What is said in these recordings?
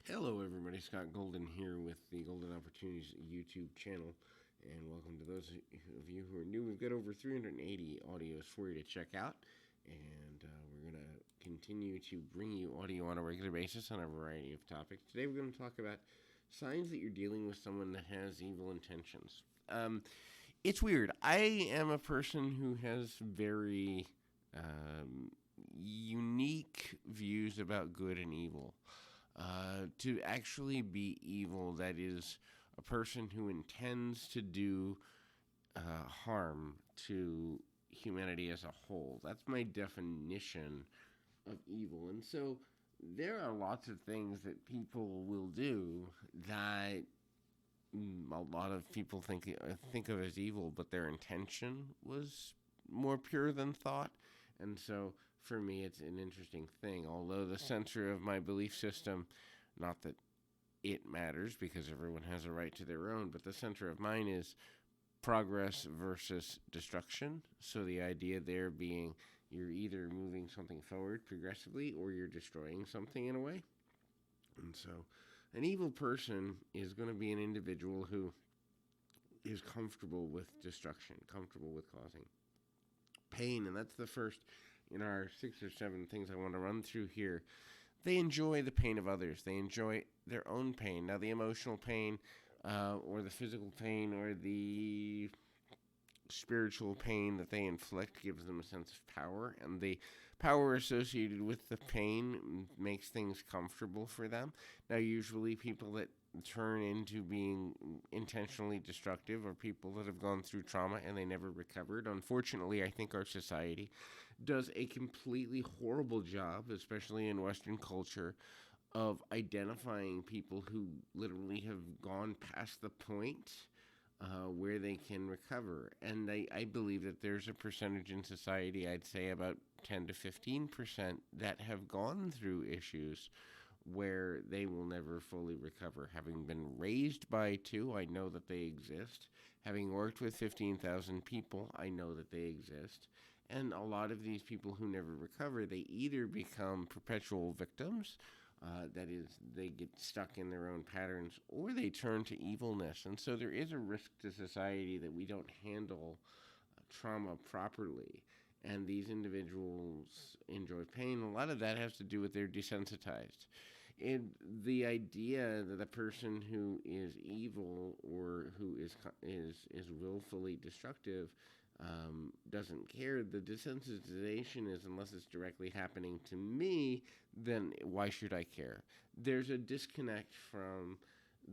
Hello, everybody. Scott Golden here with the Golden Opportunities YouTube channel, and welcome to those of you who are new. We've got over 380 audios for you to check out, and we're going to continue to bring you audio on a regular basis on a variety of topics. Today, we're going to talk about signs that you're dealing with someone that has evil intentions. It's weird. I am a person who has very unique views about good and evil. To actually be evil, that is a person who intends to do harm to humanity as a whole. That's my definition of evil. And so there are lots of things that people will do that a lot of people think of as evil, but their intention was more pure than thought. And so for me, it's an interesting thing. Although the center of my belief system, not that it matters because everyone has a right to their own, but the center of mine is progress versus destruction. So the idea there being you're either moving something forward progressively or you're destroying something in a way. And so an evil person is going to be an individual who is comfortable with destruction, comfortable with causing pain. And that's the first in our 6 or 7 things I want to run through here. They enjoy the pain of others. They enjoy their own pain. Now, the emotional pain, or the physical pain, or the spiritual pain that they inflict gives them a sense of power, and the power associated with the pain makes things comfortable for them. Now, usually, people that turn into being intentionally destructive are people that have gone through trauma and they never recovered. Unfortunately, I think our society does a completely horrible job, especially in Western culture, of identifying people who literally have gone past the point where they can recover. And I believe that there's a percentage in society, I'd say about 10 to 15%, that have gone through issues where they will never fully recover. Having been raised by two, I know that they exist. Having worked with 15,000 people, I know that they exist. And a lot of these people who never recover, they either become perpetual victims, that is, they get stuck in their own patterns, or they turn to evilness. And so there is a risk to society that we don't handle trauma properly. And these individuals enjoy pain. A lot of that has to do with they're desensitized. And the idea that a person who is evil or who is willfully destructive doesn't care. The desensitization is unless it's directly happening to me, then why should I care? There's a disconnect from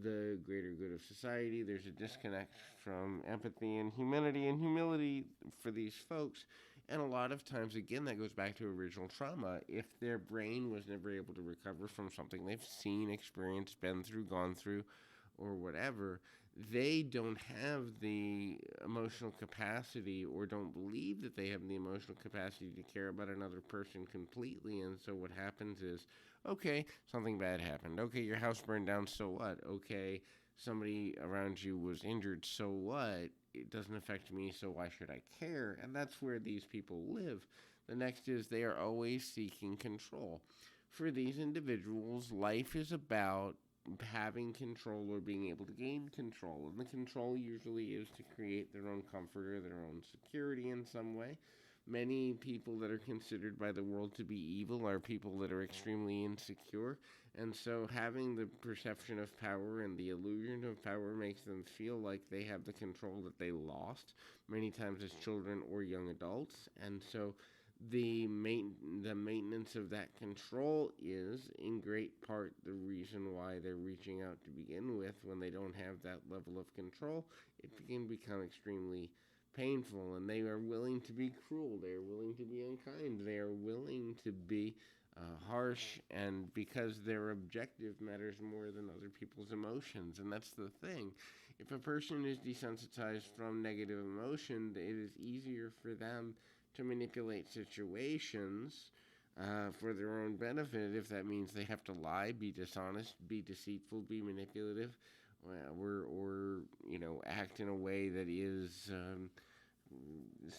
the greater good of society. There's a disconnect from empathy and humanity and humility for these folks. And a lot of times, again, that goes back to original trauma. If their brain was never able to recover from something they've seen, experienced, been through, gone through, or whatever, they don't have the emotional capacity or don't believe that they have the emotional capacity to care about another person completely. And so what happens is, okay, something bad happened. Okay, your house burned down, so what? Okay, somebody around you was injured, so what? It doesn't affect me, so why should I care? And that's where these people live. The next is they are always seeking control. For these individuals, life is about having control or being able to gain control. And the control usually is to create their own comfort or their own security in some way. Many people that are considered by the world to be evil are people that are extremely insecure. And so having the perception of power and the illusion of power makes them feel like they have the control that they lost many times as children or young adults. And so the maintenance of that control is in great part the reason why they're reaching out to begin with. When they don't have that level of control, it can become extremely painful, and they are willing to be cruel, they are willing to be unkind, they are willing to be harsh, and because their objective matters more than other people's emotions. And that's the thing. If a person is desensitized from negative emotion, it is easier for them to manipulate situations for their own benefit. If that means they have to lie, be dishonest, be deceitful, be manipulative, or act in a way that is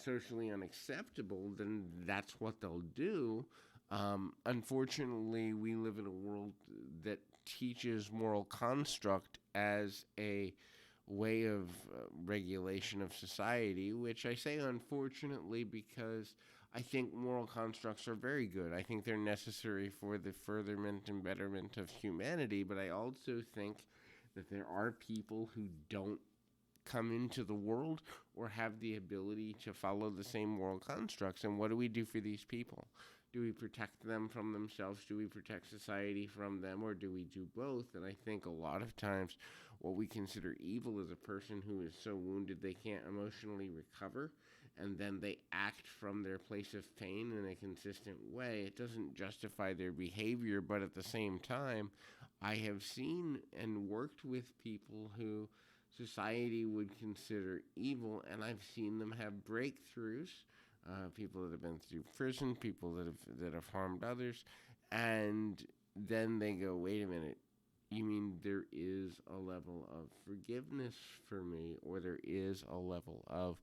socially unacceptable, then that's what they'll do. Unfortunately, we live in a world that teaches moral construct as a way of regulation of society, which I say unfortunately because I think moral constructs are very good. I think they're necessary for the furtherment and betterment of humanity, but I also think that there are people who don't come into the world or have the ability to follow the same moral constructs. And what do we do for these people? Do we protect them from themselves? Do we protect society from them? Or do we do both? And I think a lot of times what we consider evil is a person who is so wounded they can't emotionally recover, and then they act from their place of pain in a consistent way. It doesn't justify their behavior, but at the same time, I have seen and worked with people who society would consider evil, and I've seen them have breakthroughs. People that have been through prison, people that have harmed others, and then they go, "Wait a minute, you mean there is a level of forgiveness for me, or there is a level of,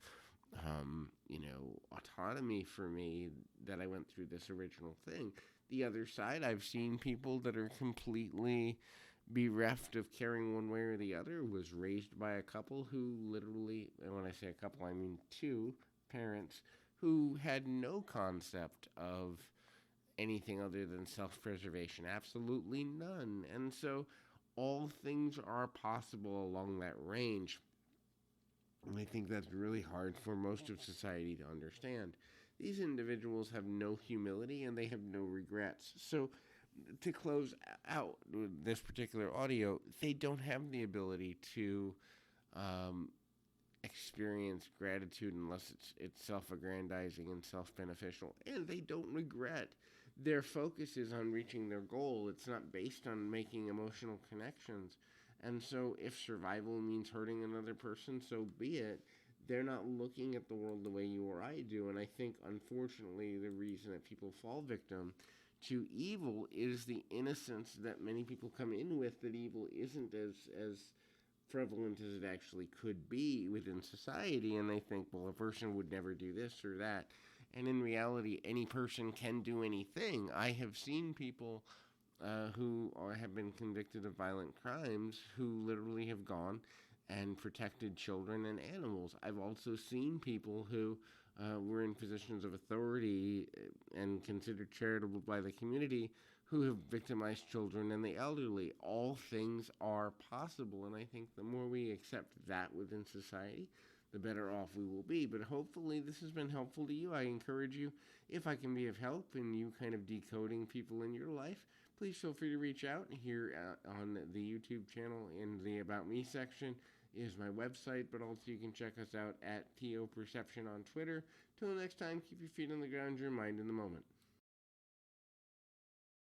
autonomy for me that I went through this original thing." The other side, I've seen people that are completely bereft of caring one way or the other, was raised by a couple who literally, and when I say a couple, I mean two parents who had no concept of anything other than self-preservation, absolutely none. And so all things are possible along that range. And I think that's really hard for most of society to understand. These individuals have no humility and they have no regrets. So to close out this particular audio, they don't have the ability to experience gratitude unless it's self-aggrandizing and self-beneficial, and they don't regret. Their focus is on reaching their goal. It's not based on making emotional connections. And so if survival means hurting another person, so be it. They're not looking at the world the way you or I do. And I think, unfortunately, the reason that people fall victim to evil is the innocence that many people come in with, that evil isn't as prevalent as it actually could be within society. And they think, well, a person would never do this or that. And in reality, any person can do anything. I have seen people who have been convicted of violent crimes who literally have gone and protected children and animals. I've also seen people who were in positions of authority and considered charitable by the community who have victimized children and the elderly. All things are possible, and I think the more we accept that within society, the better off we will be. But hopefully this has been helpful to you. I encourage you, if I can be of help in you kind of decoding people in your life, please feel free to reach out. Here on the YouTube channel in the About Me section is my website, but also you can check us out at TO Perception on Twitter. Till next time, keep your feet on the ground, your mind in the moment.